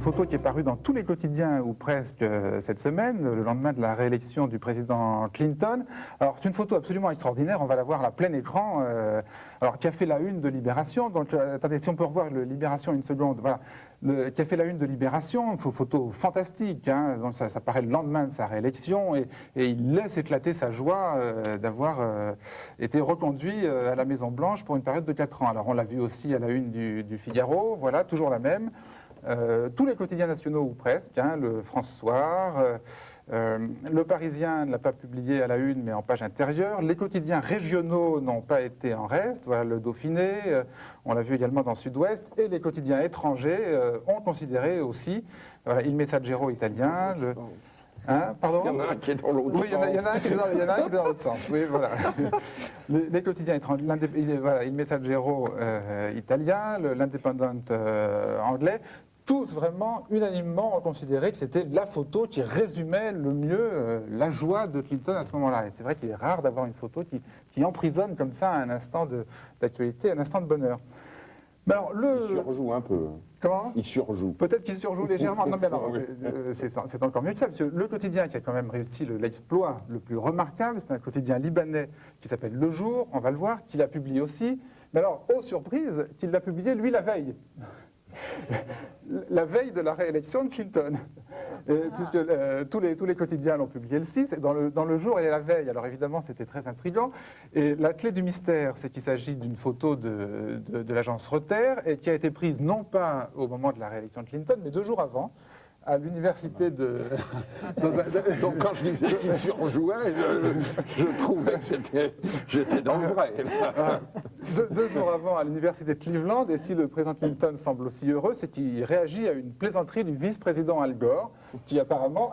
photo qui est parue dans tous les quotidiens, ou presque, cette semaine, le lendemain de la réélection du président Clinton. Alors, c'est une photo absolument extraordinaire, on va la voir à plein écran, alors qui a fait la une de Libération. Donc, attendez, si on peut revoir le Libération une seconde, voilà. Qui a fait la une de Libération, une photo fantastique, hein, donc ça paraît le lendemain de sa réélection, et il laisse éclater sa joie d'avoir été reconduit à la Maison-Blanche pour une période de 4 ans. Alors on l'a vu aussi à la une du Figaro, voilà, toujours la même. Tous les quotidiens nationaux ou presque, hein, le France-Soir, le Parisien ne l'a pas publié à la une mais en page intérieure. Les quotidiens régionaux n'ont pas été en reste, voilà, le Dauphiné, on l'a vu également dans Sud-Ouest, et les quotidiens étrangers ont considéré aussi, voilà, Il Messaggero italien, le... Hein, pardon ? Il y en a un qui est dans l'autre sens. Oui, il y en a un qui est dans l'autre sens. Oui, voilà. Les quotidiens étrangers, voilà, Il Messaggero italien, l'Independent anglais, tous vraiment unanimement ont considéré que c'était la photo qui résumait le mieux la joie de Clinton à ce moment-là. Et c'est vrai qu'il est rare d'avoir une photo qui emprisonne comme ça un instant d'actualité, un instant de bonheur. Mais alors, Il surjoue un peu. Comment ? Il surjoue. Peut-être qu'il surjoue légèrement. Non, mais alors, c'est encore mieux que ça, parce que le quotidien qui a quand même réussi l'exploit le plus remarquable, c'est un quotidien libanais qui s'appelle Le Jour, on va le voir, qui l'a publié aussi. Mais alors, aux surprises, qu'il l'a publié, lui, la veille. La veille de la réélection de Clinton. Puisque tous les quotidiens l'ont publié le 6, et dans le jour et la veille. Alors évidemment, c'était très intriguant. Et la clé du mystère, c'est qu'il s'agit d'une photo de l'agence Reuters, et qui a été prise non pas au moment de la réélection de Clinton, mais 2 jours avant, à l'université de... Donc quand je disais qu'il surjouait, je trouvais que j'étais dans le vrai. 2 jours avant, à l'université de Cleveland, et si le président Clinton semble aussi heureux, c'est qu'il réagit à une plaisanterie du vice-président Al Gore, qui apparemment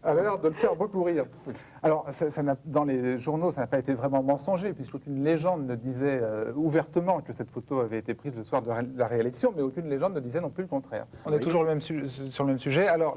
a l'air de le faire beaucoup rire. Alors, dans les journaux, ça n'a pas été vraiment mensonger, puisqu'aucune légende ne disait ouvertement que cette photo avait été prise le soir de la réélection, mais aucune légende ne disait non plus le contraire. On est toujours sur le même sujet. Alors,